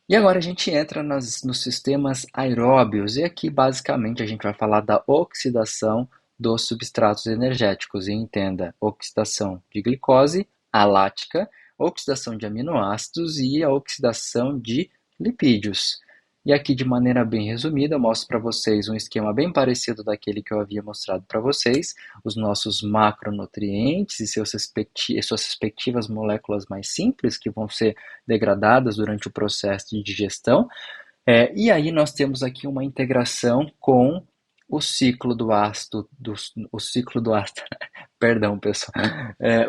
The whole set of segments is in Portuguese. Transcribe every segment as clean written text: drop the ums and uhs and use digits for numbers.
E agora a gente entra nos sistemas aeróbios, e aqui basicamente a gente vai falar da oxidação dos substratos energéticos. E entenda, oxidação de glicose alática, oxidação de aminoácidos e a oxidação de lipídios. E aqui, de maneira bem resumida, eu mostro para vocês um esquema bem parecido daquele que eu havia mostrado para vocês, os nossos macronutrientes e suas respectivas moléculas mais simples, que vão ser degradadas durante o processo de digestão. E aí nós temos aqui uma integração com o ciclo do ácido, o ciclo do ácido, perdão, pessoal,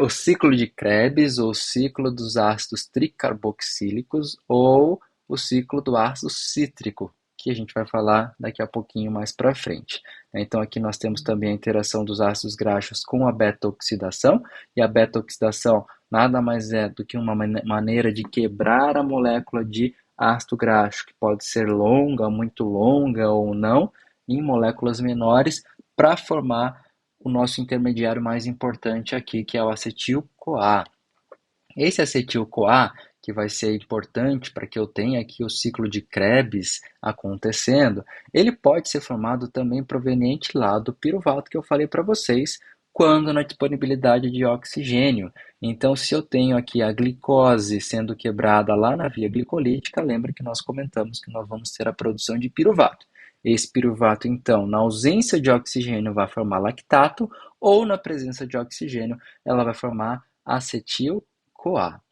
o ciclo de Krebs, ou ciclo dos ácidos tricarboxílicos, ou o ciclo do ácido cítrico, que a gente vai falar daqui a pouquinho mais para frente. Então aqui nós temos também a interação dos ácidos graxos com a beta-oxidação, e a beta-oxidação nada mais é do que uma maneira de quebrar a molécula de ácido graxo, que pode ser longa, muito longa ou não, em moléculas menores, para formar o nosso intermediário mais importante aqui, que é o acetil-CoA. Esse acetil-CoA, que vai ser importante para que eu tenha aqui o ciclo de Krebs acontecendo, ele pode ser formado também proveniente lá do piruvato que eu falei para vocês, quando na disponibilidade de oxigênio. Então, se eu tenho aqui a glicose sendo quebrada lá na via glicolítica, lembra que nós comentamos que nós vamos ter a produção de piruvato. Esse piruvato, então, na ausência de oxigênio, vai formar lactato, ou na presença de oxigênio, ela vai formar acetil-CoA.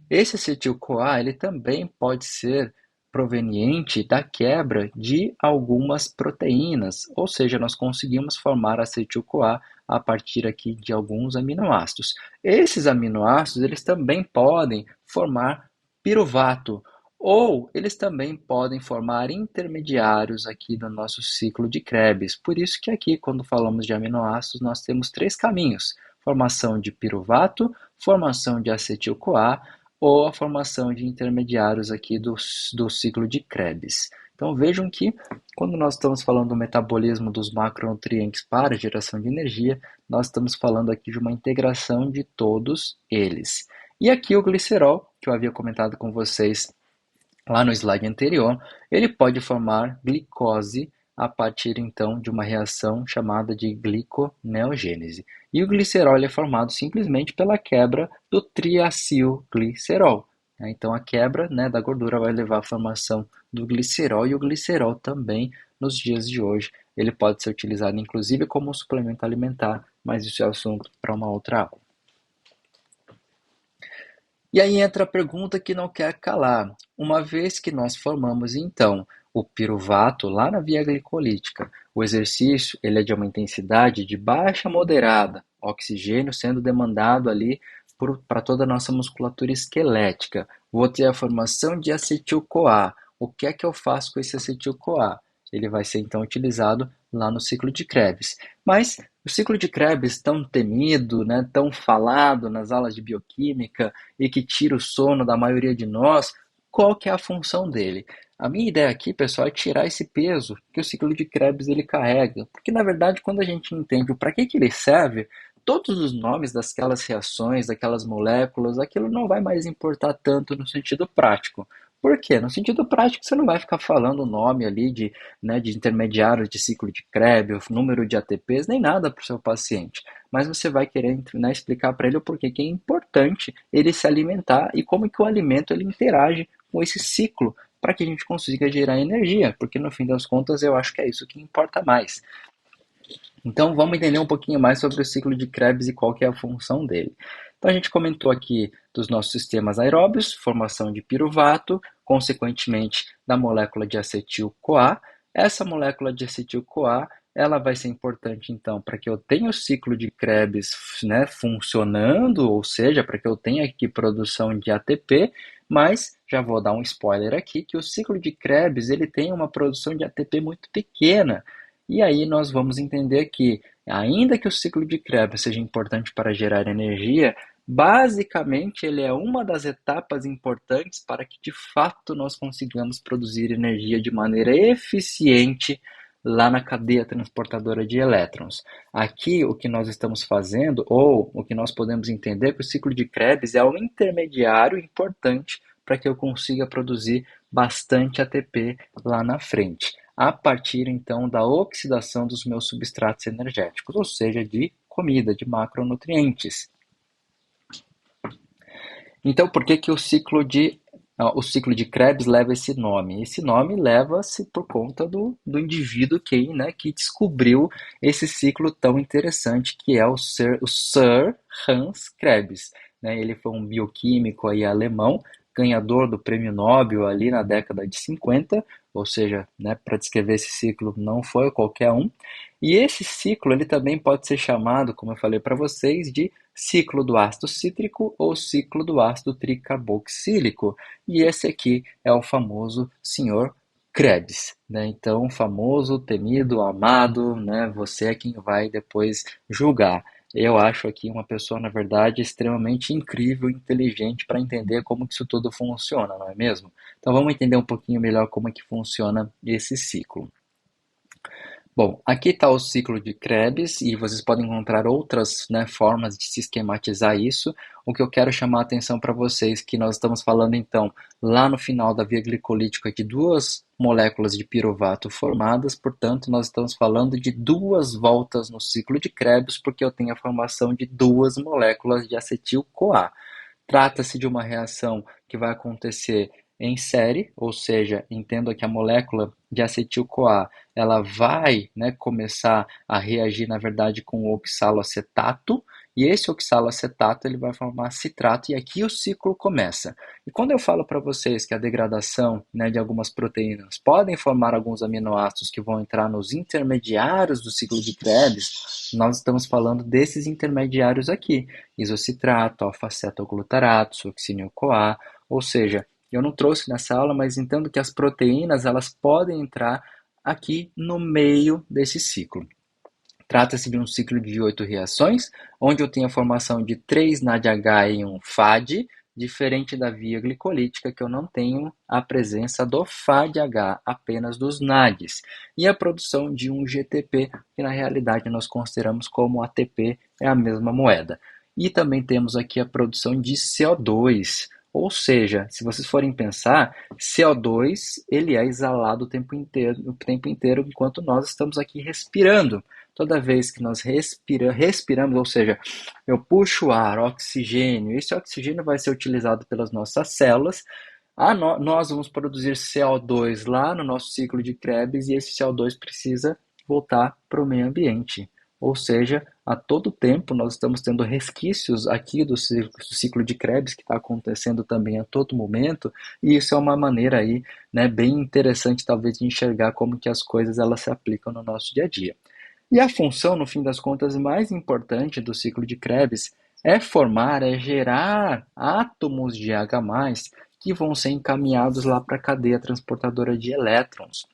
Esse acetil-CoA ele também pode ser proveniente da quebra de algumas proteínas, ou seja, nós conseguimos formar acetil-CoA a partir aqui de alguns aminoácidos. Esses aminoácidos eles também podem formar piruvato, ou eles também podem formar intermediários aqui do nosso ciclo de Krebs. Por isso que aqui, quando falamos de aminoácidos, nós temos três caminhos: formação de piruvato, formação de acetil-CoA ou a formação de intermediários aqui do ciclo de Krebs. Então vejam que quando nós estamos falando do metabolismo dos macronutrientes para a geração de energia, nós estamos falando aqui de uma integração de todos eles. E aqui o glicerol, que eu havia comentado com vocês lá no slide anterior, ele pode formar glicose a partir então de uma reação chamada de gliconeogênese. E o glicerol é formado simplesmente pela quebra do triacilglicerol. Então a quebra, né, da gordura vai levar à formação do glicerol, e o glicerol também nos dias de hoje ele pode ser utilizado inclusive como um suplemento alimentar, mas isso é assunto para uma outra aula. E aí entra a pergunta que não quer calar. Uma vez que nós formamos então o piruvato lá na via glicolítica, o exercício ele é de uma intensidade de baixa a moderada, oxigênio sendo demandado ali para toda a nossa musculatura esquelética. Vou ter a formação de acetil-CoA. O que é que eu faço com esse acetil-CoA? Ele vai ser então utilizado lá no ciclo de Krebs. Mas o ciclo de Krebs, tão temido, né, tão falado nas aulas de bioquímica, e que tira o sono da maioria de nós, qual que é a função dele? A minha ideia aqui, pessoal, é tirar esse peso que o ciclo de Krebs ele carrega, porque na verdade quando a gente entende o para que ele serve, todos os nomes daquelas reações, daquelas moléculas, aquilo não vai mais importar tanto no sentido prático. Por quê? No sentido prático, você não vai ficar falando o nome ali de intermediários de ciclo de Krebs, número de ATPs, nem nada para o seu paciente. Mas você vai querer, né, explicar para ele o porquê que é importante ele se alimentar e como que o alimento ele interage com esse ciclo para que a gente consiga gerar energia, porque no fim das contas eu acho que é isso que importa mais. Então vamos entender um pouquinho mais sobre o ciclo de Krebs e qual que é a função dele. Então a gente comentou aqui dos nossos sistemas aeróbios, formação de piruvato, consequentemente da molécula de acetil-CoA. Essa molécula de acetil-CoA ela vai ser importante então para que eu tenha o ciclo de Krebs, né, funcionando, ou seja, para que eu tenha aqui produção de ATP, mas já vou dar um spoiler aqui que o ciclo de Krebs ele tem uma produção de ATP muito pequena. E aí nós vamos entender que, ainda que o ciclo de Krebs seja importante para gerar energia, basicamente ele é uma das etapas importantes para que de fato nós consigamos produzir energia de maneira eficiente lá na cadeia transportadora de elétrons. Aqui o que nós estamos fazendo, ou o que nós podemos entender, é que o ciclo de Krebs é um intermediário importante para que eu consiga produzir bastante ATP lá na frente, a partir então da oxidação dos meus substratos energéticos, ou seja, de comida, de macronutrientes. Então, por que que o ciclo de Krebs leva esse nome? Esse nome leva-se por conta do indivíduo que descobriu esse ciclo tão interessante que é o Sir Hans Krebs, né? Ele foi um bioquímico aí alemão, ganhador do prêmio Nobel ali na década de 50, ou seja, né, para descrever esse ciclo não foi qualquer um. E esse ciclo ele também pode ser chamado, como eu falei para vocês, de ciclo do ácido cítrico ou ciclo do ácido tricarboxílico. E esse aqui é o famoso senhor Krebs, né? Então, famoso, temido, amado, né? Você é quem vai depois julgar. Eu acho aqui uma pessoa, na verdade, extremamente incrível, inteligente para entender como que isso tudo funciona, não é mesmo? Então vamos entender um pouquinho melhor como é que funciona esse ciclo. Bom, aqui está o ciclo de Krebs e vocês podem encontrar outras, né, formas de se esquematizar isso. O que eu quero chamar a atenção para vocês é que nós estamos falando então lá no final da via glicolítica de duas moléculas de piruvato formadas, portanto nós estamos falando de duas voltas no ciclo de Krebs porque eu tenho a formação de duas moléculas de acetil-CoA. Trata-se de uma reação que vai acontecer em série, ou seja, entenda que a molécula de acetil-CoA ela vai, né, começar a reagir, na verdade, com o oxaloacetato, e esse oxaloacetato ele vai formar citrato, e aqui o ciclo começa. E quando eu falo para vocês que a degradação, né, de algumas proteínas podem formar alguns aminoácidos que vão entrar nos intermediários do ciclo de Krebs, nós estamos falando desses intermediários aqui, isocitrato, alfa-cetoglutarato, succinil-CoA, ou seja, eu não trouxe nessa aula, mas entendo que as proteínas elas podem entrar aqui no meio desse ciclo. Trata-se de um ciclo de 8 reações, onde eu tenho a formação de 3 NADH em um FAD, diferente da via glicolítica, que eu não tenho a presença do FADH, apenas dos NADs, e a produção de um GTP, que na realidade nós consideramos como ATP, é a mesma moeda. E também temos aqui a produção de CO2, ou seja, se vocês forem pensar, CO2 ele é exalado o tempo inteiro enquanto nós estamos aqui respirando. Toda vez que nós respiramos, ou seja, eu puxo ar, oxigênio, esse oxigênio vai ser utilizado pelas nossas células. Nós vamos produzir CO2 lá no nosso ciclo de Krebs e esse CO2 precisa voltar para o meio ambiente. Ou seja, a todo tempo nós estamos tendo resquícios aqui do ciclo de Krebs que está acontecendo também a todo momento, e isso é uma maneira aí, né, bem interessante talvez de enxergar como que as coisas elas se aplicam no nosso dia a dia. E a função, no fim das contas, mais importante do ciclo de Krebs é gerar átomos de H+, que vão ser encaminhados lá para a cadeia transportadora de elétrons.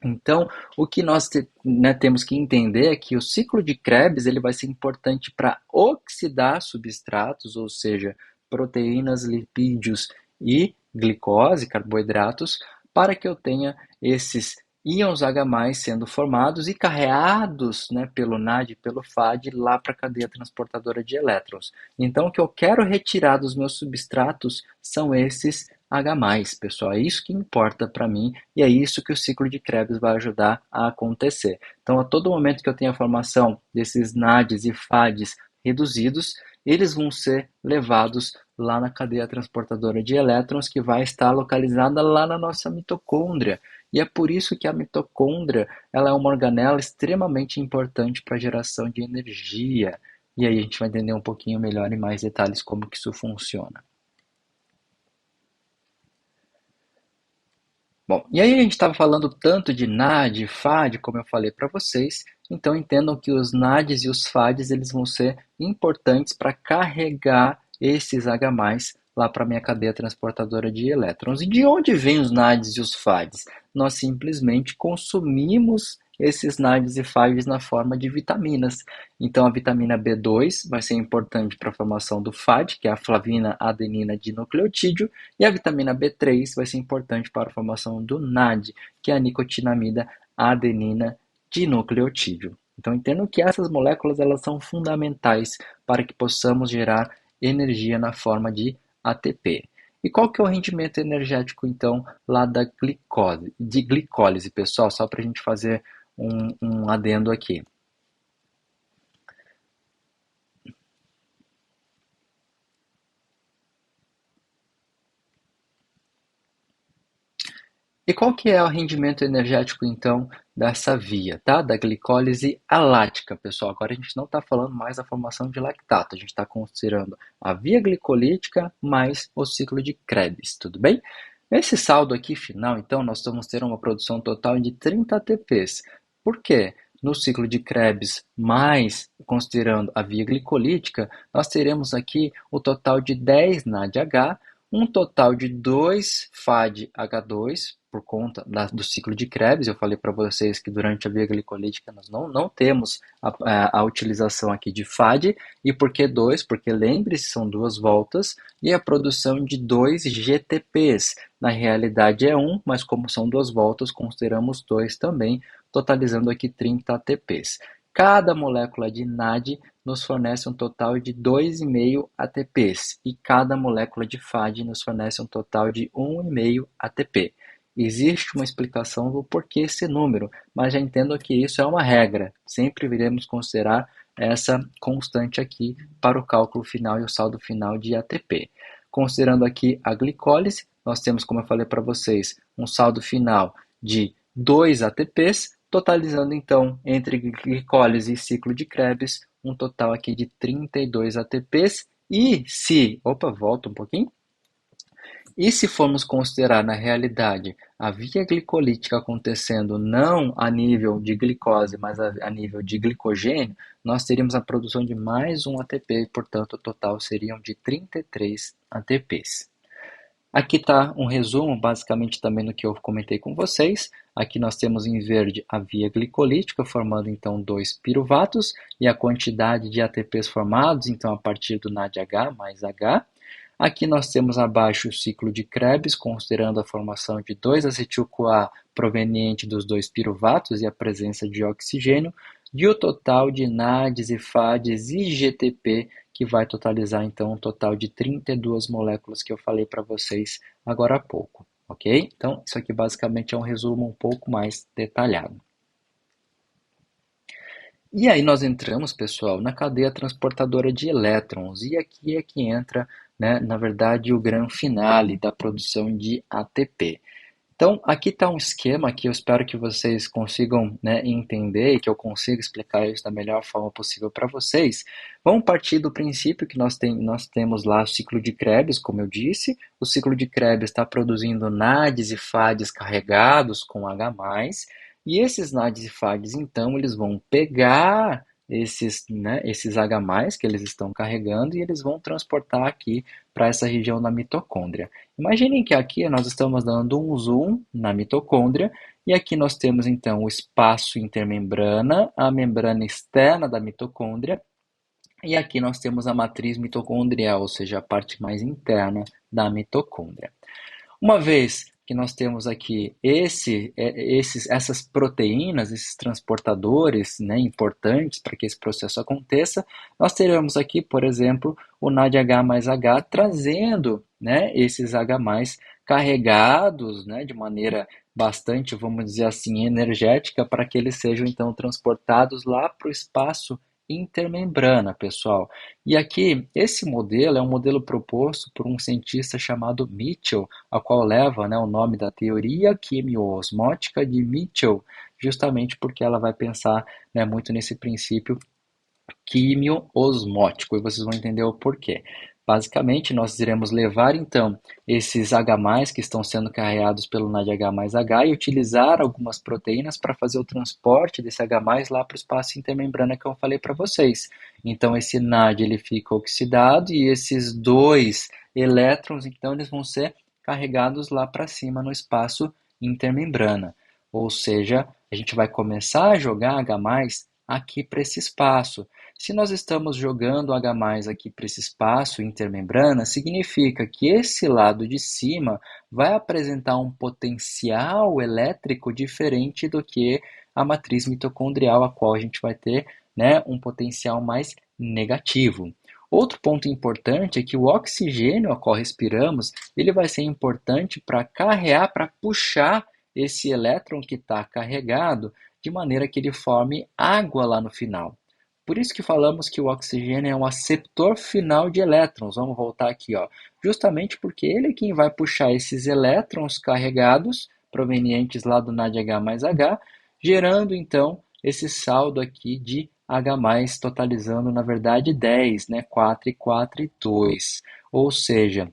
Então, o que nós né, temos que entender é que o ciclo de Krebs ele vai ser importante para oxidar substratos, ou seja, proteínas, lipídios e glicose, carboidratos, para que eu tenha esses íons H+ sendo formados e carreados, né, pelo NAD e pelo FAD lá para a cadeia transportadora de elétrons. Então, o que eu quero retirar dos meus substratos são esses H+, pessoal. É isso que importa para mim e é isso que o ciclo de Krebs vai ajudar a acontecer. Então, a todo momento que eu tenho a formação desses NADs e FADs reduzidos, eles vão ser levados lá na cadeia transportadora de elétrons, que vai estar localizada lá na nossa mitocôndria. E é por isso que a mitocôndria ela é uma organela extremamente importante para a geração de energia. E aí a gente vai entender um pouquinho melhor em mais detalhes como que isso funciona. Bom, e aí a gente estava falando tanto de NAD, FAD, como eu falei para vocês, então entendam que os NADs e os FADs eles vão ser importantes para carregar esses H+, lá para a minha cadeia transportadora de elétrons. E de onde vêm os NADs e os FADs? Nós simplesmente consumimos esses NADs e FADs na forma de vitaminas. Então a vitamina B2 vai ser importante para a formação do FAD, que é a flavina adenina dinucleotídeo, e a vitamina B3 vai ser importante para a formação do NAD, que é a nicotinamida adenina dinucleotídeo. Então entendo que essas moléculas elas são fundamentais para que possamos gerar energia na forma de ATP. E qual que é o rendimento energético, então, lá da glicólise, pessoal? Só para a gente fazer um adendo aqui. E qual que é o rendimento energético, então, dessa via, tá? Da glicólise alática, pessoal. Agora a gente não está falando mais da formação de lactato, a gente está considerando a via glicolítica mais o ciclo de Krebs, tudo bem? Nesse saldo aqui final, então, nós vamos ter uma produção total de 30 ATPs. Por quê? No ciclo de Krebs, mais considerando a via glicolítica, nós teremos aqui o total de 10 NADH, um total de 2 FAD-H2, por conta do ciclo de Krebs. Eu falei para vocês que durante a via glicolítica nós não temos a utilização aqui de FAD. E por que 2? Porque lembre-se, são duas voltas e a produção de 2 GTPs. Na realidade é 1, mas como são duas voltas, consideramos 2 também, totalizando aqui 30 ATPs. Cada molécula de NAD nos fornece um total de 2,5 ATPs e cada molécula de FAD nos fornece um total de 1,5 ATP. Existe uma explicação do porquê esse número, mas já entendo que isso é uma regra. Sempre iremos considerar essa constante aqui para o cálculo final e o saldo final de ATP. Considerando aqui a glicólise, nós temos, como eu falei para vocês, um saldo final de 2 ATPs, totalizando então entre glicólise e ciclo de Krebs um total aqui de 32 ATPs. E se, volta um pouquinho. E se formos considerar na realidade a via glicolítica acontecendo não a nível de glicose, mas a nível de glicogênio, nós teríamos a produção de mais um ATP, e, portanto, o total seriam de 33 ATPs. Aqui está um resumo, basicamente também do que eu comentei com vocês. Aqui nós temos em verde a via glicolítica, formando então 2 piruvatos, e a quantidade de ATPs formados, então a partir do NADH mais H. Aqui nós temos abaixo o ciclo de Krebs, considerando a formação de 2-acetil-CoA proveniente dos 2 piruvatos e a presença de oxigênio, e o total de NADs e FADs e GTP, que vai totalizar então um total de 32 moléculas que eu falei para vocês agora há pouco, ok? Então, isso aqui basicamente é um resumo um pouco mais detalhado. E aí nós entramos, pessoal, na cadeia transportadora de elétrons, e aqui é que entra, né, na verdade, o grande finale da produção de ATP. Então, aqui está um esquema que eu espero que vocês consigam, né, entender e que eu consiga explicar isso da melhor forma possível para vocês. Vamos partir do princípio que nós temos lá o ciclo de Krebs, como eu disse. O ciclo de Krebs está produzindo NADs e FADs carregados com H+, e esses NADs e FADs, então, eles vão pegar esses H+, que eles estão carregando, e eles vão transportar aqui para essa região da mitocôndria. Imaginem que aqui nós estamos dando um zoom na mitocôndria, e aqui nós temos então o espaço intermembrana, a membrana externa da mitocôndria, e aqui nós temos a matriz mitocondrial, ou seja, a parte mais interna da mitocôndria. Uma vez que nós temos aqui essas proteínas, esses transportadores, né, importantes para que esse processo aconteça, nós teremos aqui, por exemplo, o NADH mais H trazendo, né, esses H+, carregados, né, de maneira bastante, vamos dizer assim, energética, para que eles sejam então transportados lá para o espaço intermembrana, pessoal. E aqui, esse modelo é um modelo proposto por um cientista chamado Mitchell, a qual leva, né, o nome da teoria quimio-osmótica de Mitchell, justamente porque ela vai pensar, né, muito nesse princípio quimio-osmótico, e vocês vão entender o porquê. Basicamente, nós iremos levar então esses H+, que estão sendo carregados pelo NADH mais H, e utilizar algumas proteínas para fazer o transporte desse H+, lá para o espaço intermembrana que eu falei para vocês. Então, esse NAD ele fica oxidado, e esses 2 elétrons, então, eles vão ser carregados lá para cima no espaço intermembrana. Ou seja, a gente vai começar a jogar H+ aqui para esse espaço. Se nós estamos jogando H+ aqui para esse espaço intermembrana, significa que esse lado de cima vai apresentar um potencial elétrico diferente do que a matriz mitocondrial, a qual a gente vai ter, né, um potencial mais negativo. Outro ponto importante é que o oxigênio ao qual respiramos, ele vai ser importante para carrear, para puxar esse elétron que está carregado, de maneira que ele forme água lá no final. Por isso que falamos que o oxigênio é um aceptor final de elétrons. Vamos voltar aqui, ó. Justamente porque ele é quem vai puxar esses elétrons carregados, provenientes lá do NADH mais H, gerando então esse saldo aqui de H+, totalizando na verdade 10, né? 4 e 4 e 2. Ou seja,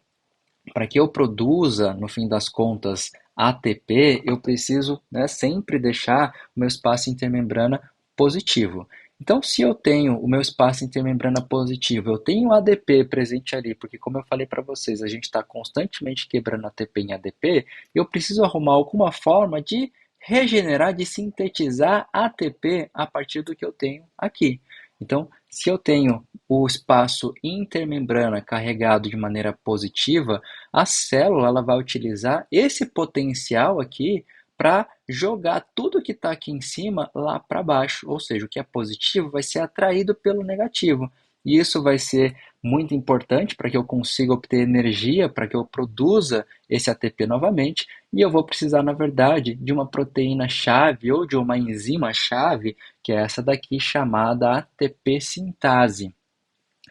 para que eu produza, no fim das contas, ATP, eu preciso, né, sempre deixar o meu espaço intermembrana positivo. Então, se eu tenho o meu espaço intermembrana positivo, eu tenho ADP presente ali, porque como eu falei para vocês, a gente está constantemente quebrando ATP em ADP, eu preciso arrumar alguma forma de regenerar, de sintetizar ATP a partir do que eu tenho aqui. Então, se eu tenho o espaço intermembrana carregado de maneira positiva, a célula ela vai utilizar esse potencial aqui para jogar tudo que está aqui em cima lá para baixo, ou seja, o que é positivo vai ser atraído pelo negativo. E isso vai ser muito importante para que eu consiga obter energia, para que eu produza esse ATP novamente, e eu vou precisar, na verdade, de uma proteína-chave ou de uma enzima-chave, que é essa daqui chamada ATP sintase.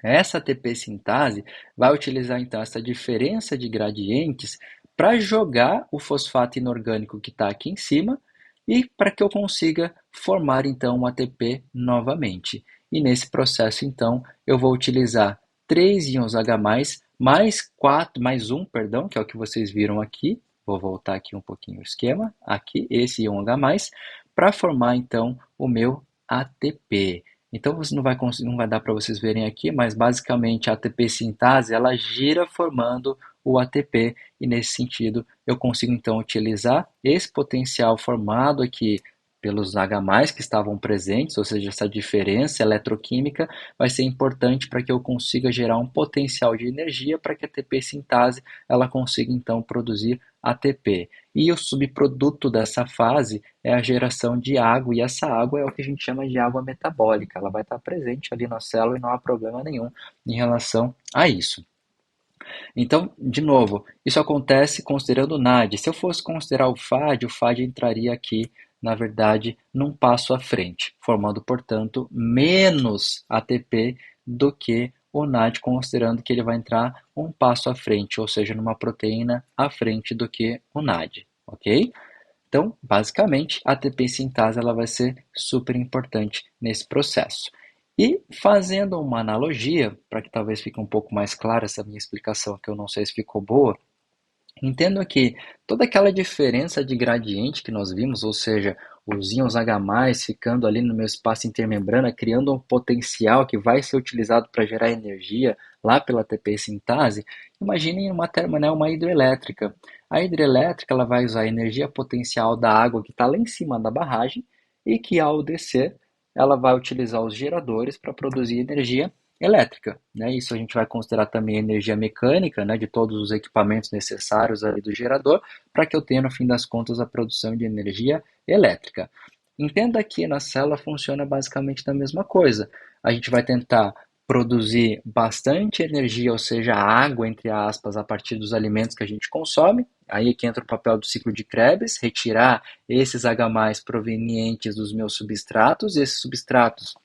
Essa ATP sintase vai utilizar então essa diferença de gradientes para jogar o fosfato inorgânico que está aqui em cima e para que eu consiga formar então um ATP novamente. E nesse processo então eu vou utilizar 3 íons H+, mais 4, mais um, perdão, que é o que vocês viram aqui. Vou voltar aqui um pouquinho o esquema, aqui esse íon H+, para formar então o meu ATP. Então você não vai dar para vocês verem aqui, mas basicamente a ATP sintase ela gira formando o ATP e nesse sentido eu consigo então utilizar esse potencial formado aqui pelos H+ que estavam presentes, ou seja, essa diferença eletroquímica vai ser importante para que eu consiga gerar um potencial de energia para que a ATP sintase ela consiga então produzir ATP. E o subproduto dessa fase é a geração de água, e essa água é o que a gente chama de água metabólica. Ela vai estar presente ali na célula e não há problema nenhum em relação a isso. Então, de novo, isso acontece considerando o NAD. Se eu fosse considerar o FAD entraria aqui, na verdade, num passo à frente, formando, portanto, menos ATP do que o NAD, considerando que ele vai entrar um passo à frente, ou seja, numa proteína à frente do que o NAD, ok? Então, basicamente, a ATP sintase ela vai ser super importante nesse processo. E fazendo uma analogia, para que talvez fique um pouco mais clara essa minha explicação, que eu não sei se ficou boa, entendo que toda aquela diferença de gradiente que nós vimos, ou seja, os íons H+, ficando ali no meu espaço intermembrana, criando um potencial que vai ser utilizado para gerar energia lá pela ATP sintase, imaginem uma hidrelétrica. A hidrelétrica ela vai usar a energia potencial da água que está lá em cima da barragem e que ao descer ela vai utilizar os geradores para produzir energia elétrica, né? Isso a gente vai considerar também a energia mecânica, né, de todos os equipamentos necessários ali do gerador, para que eu tenha, no fim das contas, a produção de energia elétrica. Entenda que na célula funciona basicamente da mesma coisa. A gente vai tentar produzir bastante energia, ou seja, água, entre aspas, a partir dos alimentos que a gente consome. Aí é que entra o papel do ciclo de Krebs, retirar esses H+ provenientes dos meus substratos. Esses substratos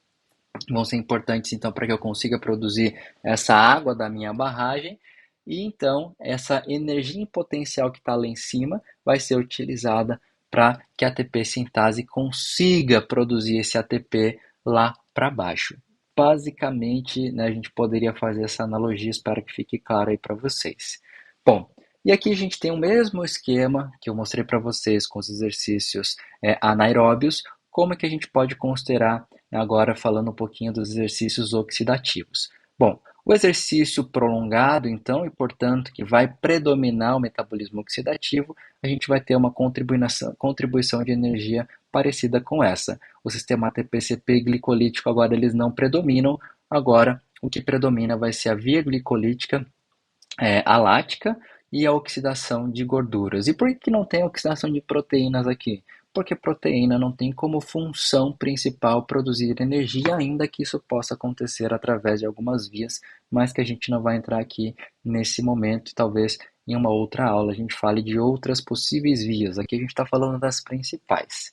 vão ser importantes então para que eu consiga produzir essa água da minha barragem e então essa energia em potencial que está lá em cima vai ser utilizada para que a ATP sintase consiga produzir esse ATP lá para baixo. Basicamente, né, a gente poderia fazer essa analogia, espero que fique claro aí para vocês. Bom, e aqui a gente tem o mesmo esquema que eu mostrei para vocês com os exercícios anaeróbios, como é que a gente pode considerar agora falando um pouquinho dos exercícios oxidativos. Bom, o exercício prolongado, então, e portanto que vai predominar o metabolismo oxidativo, a gente vai ter uma contribuição de energia parecida com essa. O sistema ATP-CP glicolítico agora eles não predominam, agora o que predomina vai ser a via glicolítica alática e a oxidação de gorduras. E por que não tem oxidação de proteínas aqui? porque proteína não tem como função principal produzir energia, ainda que isso possa acontecer através de algumas vias, mas que a gente não vai entrar aqui nesse momento, e talvez em uma outra aula a gente fale de outras possíveis vias. Aqui a gente está falando das principais.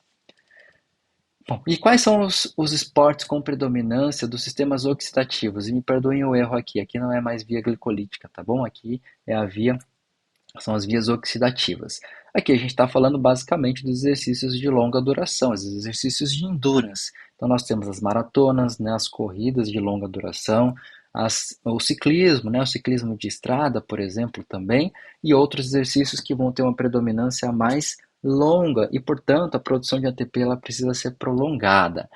Bom, e quais são os esportes com predominância dos sistemas oxidativos? E me perdoem o erro aqui não é mais via glicolítica, tá bom? Aqui é a via, são as vias oxidativas. Aqui a gente está falando basicamente dos exercícios de longa duração, os exercícios de endurance. Então nós temos as maratonas, né, as corridas de longa duração, o ciclismo, né, o ciclismo de estrada, por exemplo, também, e outros exercícios que vão ter uma predominância mais longa e, portanto, a produção de ATP ela precisa ser prolongada.